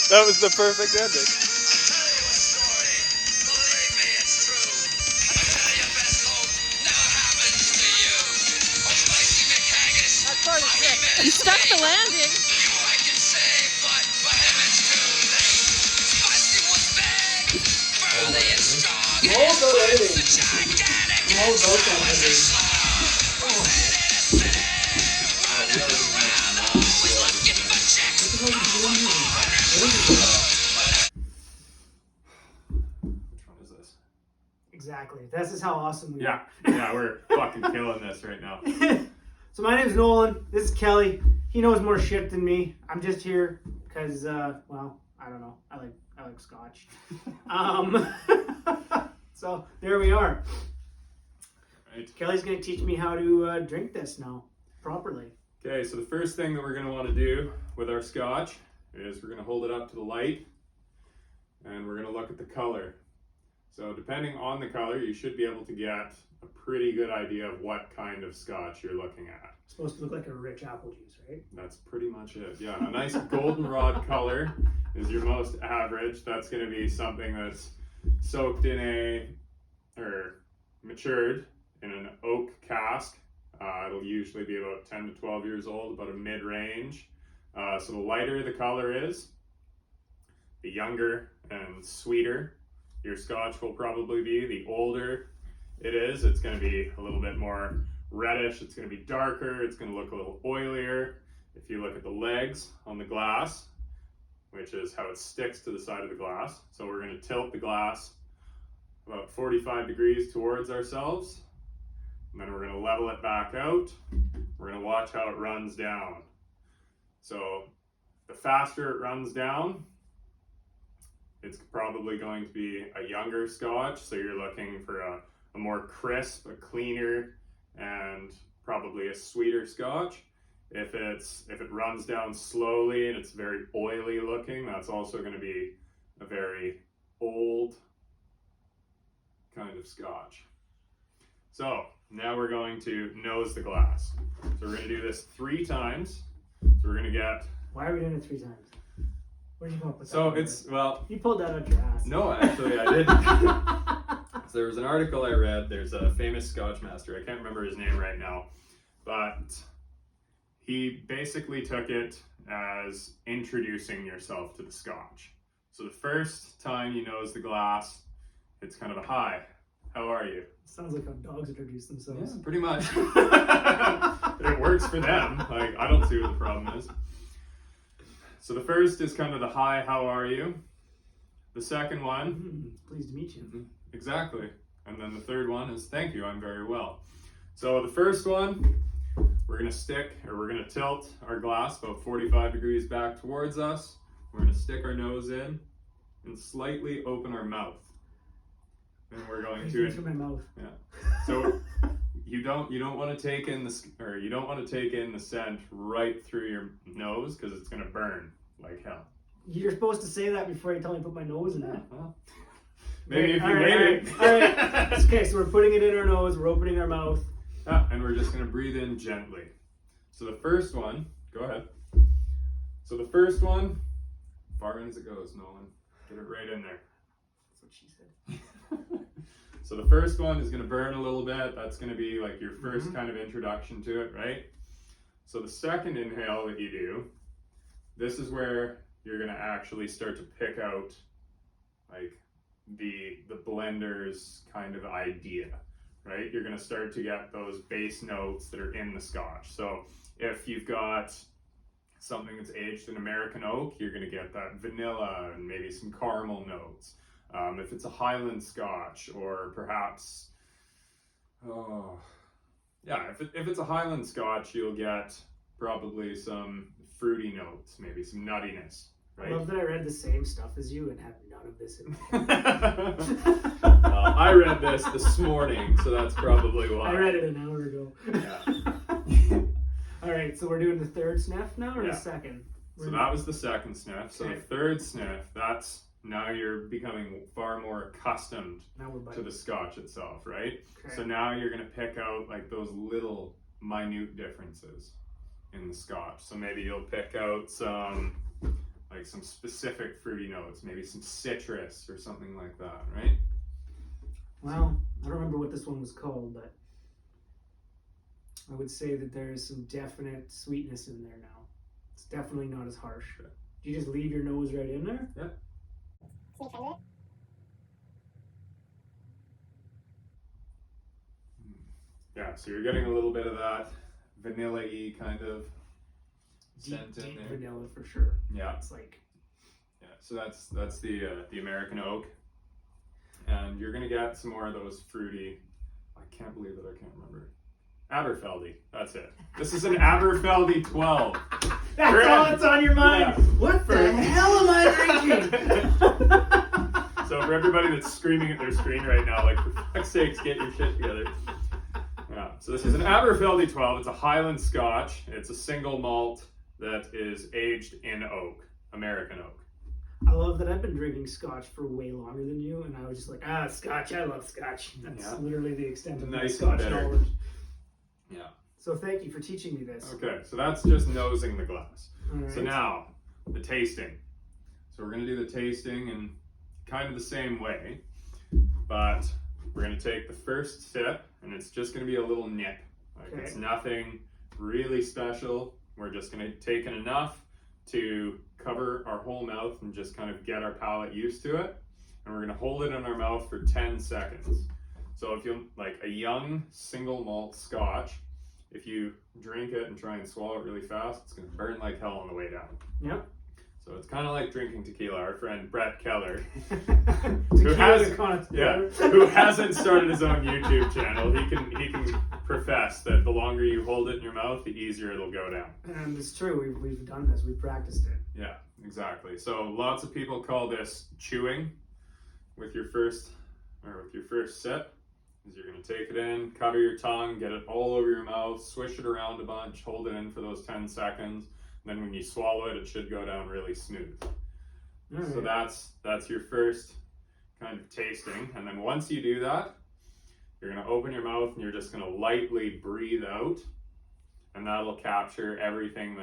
That was the perfect ending. You stuck the landing. Which one is this? Exactly. This is how awesome we Yeah, are. yeah, we're fucking killing this right now. So my name's Nolan. This is Kelly. He knows more shit than me. I'm just here because, well, I don't know. I like Scotch. So there we are. Right. Kelly's gonna teach me how to drink this now properly. Okay, so the first thing that we're going to want to do with our Scotch is we're going to hold it up to the light and we're going to look at the color. So depending on the color, you should be able to get a pretty good idea of what kind of Scotch you're looking at. It's supposed to look like a rich apple juice, right? That's pretty much it. Yeah, a nice goldenrod color is your most average. That's going to be something that's soaked in or matured in an oak cask. It'll usually be about 10 to 12 years old, about a mid-range. So the lighter the color is, the younger and sweeter your Scotch will probably be. The older it is, it's going to be a little bit more reddish. It's going to be darker. It's going to look a little oilier. If you look at the legs on the glass, which is how it sticks to the side of the glass. So we're going to tilt the glass about 45 degrees towards ourselves. And then we're going to level it back out. We're going to watch how it runs down. So the faster it runs down, it's probably going to be a younger Scotch. So you're looking for a more crisp, a cleaner, and probably a sweeter Scotch. If it runs down slowly and it's very oily looking, that's also going to be a very old kind of Scotch. So now we're going to nose the glass. So we're going to do this 3 times. So we're going to get... Why are we doing it 3 times? Where'd you come up with that? So it's, well... You pulled that out your ass. No, actually I didn't. So there was an article I read. There's a famous Scotch master. I can't remember his name right now. But he basically took it as introducing yourself to the Scotch. So the first time you nose the glass, it's kind of a hi. How are you? Sounds like how dogs introduce themselves. Yeah, pretty much. It works for them. Like, I don't see what the problem is. So the first is kind of the hi, how are you? The second one... Pleased to meet you. Exactly. And then the third one is thank you, I'm very well. So the first one, we're going to tilt our glass about 45 degrees back towards us. We're going to stick our nose in and slightly open our mouth. And we're going to... through my mouth. Yeah. So you don't want to take in the scent right through your nose because it's going to burn like hell. You're supposed to say that before you tell me to put my nose in it. Well, maybe if you waited. All right. Okay, so we're putting it in our nose. We're opening our mouth. And we're just going to breathe in gently. So the first one, go ahead. So the first one, far in as it goes, Nolan. Get it right in there. That's what she said. So the first one is going to burn a little bit. That's going to be like your first kind of introduction to it, right? So the second inhale that you do, this is where you're going to actually start to pick out like the blender's kind of idea, right? You're going to start to get those base notes that are in the Scotch. So if you've got something that's aged in American oak, you're going to get that vanilla and maybe some caramel notes. If it's a Highland Scotch, or perhaps, if it's a Highland Scotch, you'll get probably some fruity notes, maybe some nuttiness, right? I love that I read the same stuff as you and have none of this in I read this morning, so that's probably why. I read it an hour ago. Yeah. All right, so we're doing the third sniff now, or the second? So that was the second sniff. So the third sniff, that's now you're becoming far more accustomed to the Scotch itself, right? Okay. So now you're going to pick out like those little minute differences. in the Scotch. So maybe you'll pick out some specific fruity notes, maybe some citrus or something like that, right? Well, I don't remember what this one was called, but I would say that there is some definite sweetness in there now. It's definitely not as harsh. Do you just leave your nose right in there? Yeah. Yeah, so you're getting a little bit of that vanilla-y kind of scent in Deep there. vanilla for sure. Yeah. It's like, Yeah, so that's the American oak, and you're gonna get some more of those fruity. I can't believe that I can't remember. Aberfeldy, that's it. This is an Aberfeldy 12. that's all that's on your mind. Yeah. What the hell am I drinking? So for everybody that's screaming at their screen right now, like, for fuck's sakes, get your shit together. Yeah, so this is an Aberfeldy 12. It's a Highland Scotch. It's a single malt that is aged in oak, American oak. I love that I've been drinking Scotch for way longer than you, and I was just like, Scotch, I love Scotch. That's literally the extent of my Nice Scotch and bitter. knowledge. Yeah. So thank you for teaching me this. Okay, so that's just nosing the glass. All right. So now, the tasting. So we're going to do the tasting in kind of the same way, but we're going to take the first sip, and it's just going to be a little nip. Like, Okay. It's nothing really special. We're just going to take in enough to cover our whole mouth and just kind of get our palate used to it. And we're going to hold it in our mouth for 10 seconds. So if you like a young single malt Scotch, if you drink it and try and swallow it really fast, it's going to burn like hell on the way down. Yep. So it's kind of like drinking tequila. Our friend Brett Keller, Tequila who hasn't started his own YouTube channel, he can profess that the longer you hold it in your mouth, the easier it'll go down. And it's true. We've done this. We've practiced it. Yeah, exactly. So lots of people call this chewing with your first sip. Is you're going to take it in, cover your tongue, get it all over your mouth, swish it around a bunch, hold it in for those 10 seconds. Then when you swallow it, it should go down really smooth. Right. So that's your first kind of tasting. And then once you do that, you're going to open your mouth and you're just going to lightly breathe out. And that'll capture everything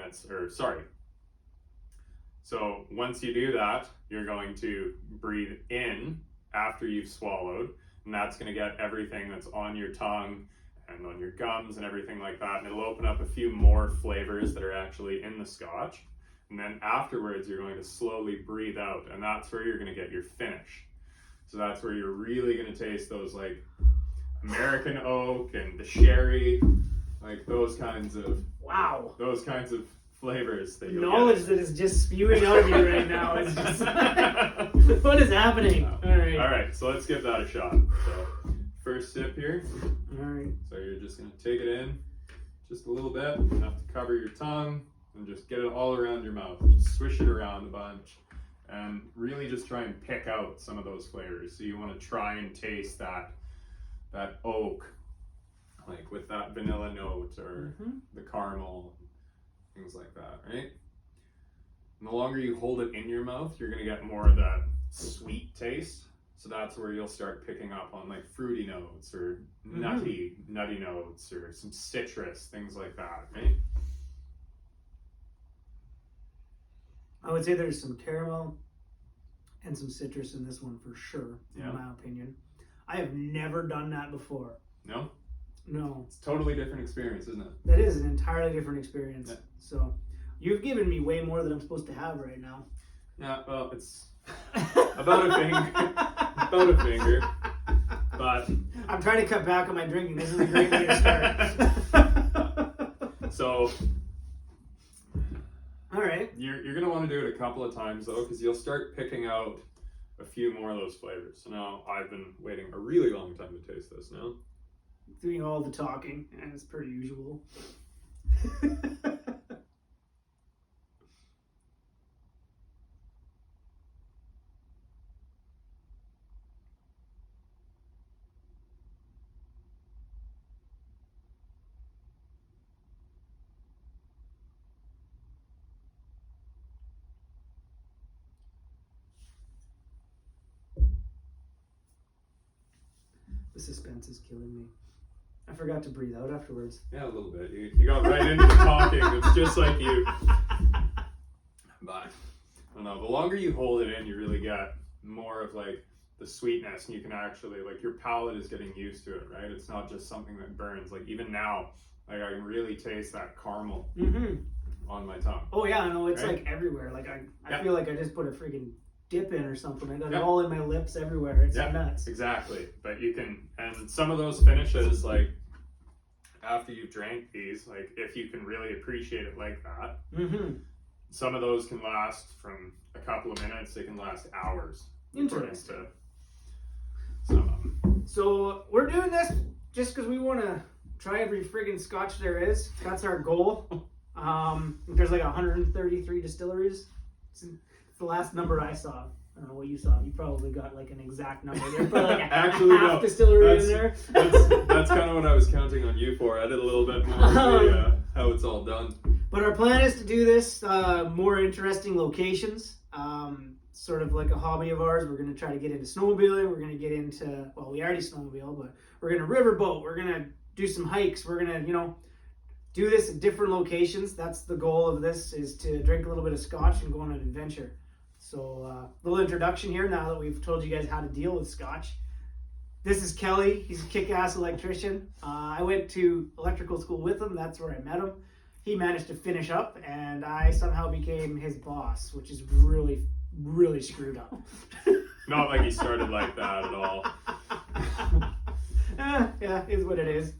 So once you do that, you're going to breathe in after you've swallowed. And that's going to get everything that's on your tongue and on your gums and everything like that. And it'll open up a few more flavors that are actually in the Scotch. And then afterwards, you're going to slowly breathe out. And that's where you're going to get your finish. So that's where you're really going to taste those like American oak and the sherry, like those kinds of flavors that you'll knowledge get. that is just spewing out of you right now. Is just what is happening? All right, so let's give that a shot. So first sip here. All right. So you're just going to take it in just a little bit, enough to cover your tongue, and just get it all around your mouth. Just swish it around a bunch, and really just try and pick out some of those flavors. So you want to try and taste that oak, like with that vanilla note or the caramel, things like that, right? And the longer you hold it in your mouth, you're going to get more of that sweet taste. So that's where you'll start picking up on like fruity notes or nutty notes or some citrus, things like that, right? I would say there's some caramel and some citrus in this one for sure, in my opinion. I have never done that before. No? No. It's a totally different experience, isn't it? That is an entirely different experience. Yeah. So you've given me way more than I'm supposed to have right now. Yeah, well, it's about a finger. But I'm trying to cut back on my drinking. This is a great way to start. so all right. You're gonna want to do it a couple of times though, because you'll start picking out a few more of those flavors. So now I've been waiting a really long time to taste this now. Doing all the talking, and it's pretty usual. The suspense is killing me. I forgot to breathe out afterwards. Yeah, a little bit. You got right into the talking. It's just like you. But I don't know. The longer you hold it in, you really get more of like the sweetness, and you can actually like your palate is getting used to it, right? It's not just something that burns. Like even now, like I can really taste that caramel on my tongue. Oh yeah, I know. It's right? like everywhere. Like I Yeah. feel like I just put a freaking dip in or something. I got Yeah. it all in my lips everywhere. It's Yeah, nuts. exactly. But you can, and some of those finishes, like after you've drank these, like if you can really appreciate it like that, some of those can last from a couple of minutes. They can last hours. Interesting. Some of them. So we're doing this just because we want to try every friggin' Scotch there is. That's our goal. There's like 133 distilleries. It's the last number I saw. I don't know what you saw. You probably got like an exact number. There's probably like Actually, a half no. distillery in there. That's kind of what I was counting on you for. I did a little bit more of the, how it's all done. But our plan is to do this more interesting locations. Sort of like a hobby of ours. We're going to try to get into snowmobiling. We're going to get into, well, we already snowmobile, but we're going to riverboat. We're going to do some hikes. We're going to, do this at different locations. That's the goal of this, is to drink a little bit of Scotch and go on an adventure. So a little introduction here now that we've told you guys how to deal with Scotch. This is Kelly. He's a kick-ass electrician. I went to electrical school with him. That's where I met him. He managed to finish up, and I somehow became his boss, which is really, really screwed up. Not like he started like that at all. Yeah, is what it is.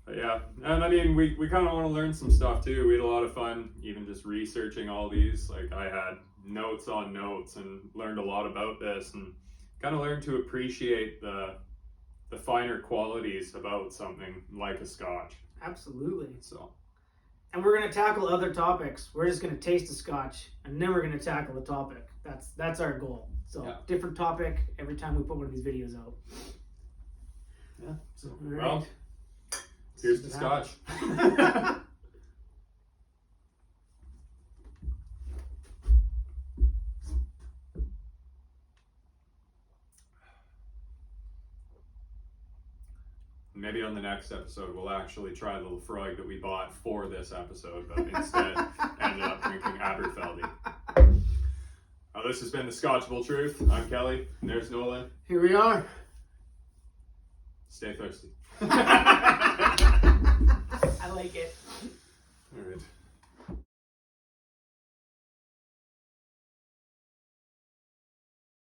But yeah, and I mean, we kind of want to learn some stuff too. We had a lot of fun even just researching all these. Like I had notes on notes and learned a lot about this, and kind of learned to appreciate the finer qualities about something like a Scotch. Absolutely. So. And we're going to tackle other topics. We're just going to taste a Scotch, and then we're going to tackle a topic. That's our goal. So yeah. Different topic every time we put one of these videos out. Yeah. So right. Well, here's the Scotch. Maybe on the next episode we'll actually try the Lefroy that we bought for this episode, but instead ended up drinking Aberfeldy. This has been the Scotchable Truth. I'm Kelly, and there's Nolan. Here we are. Stay thirsty. I like it.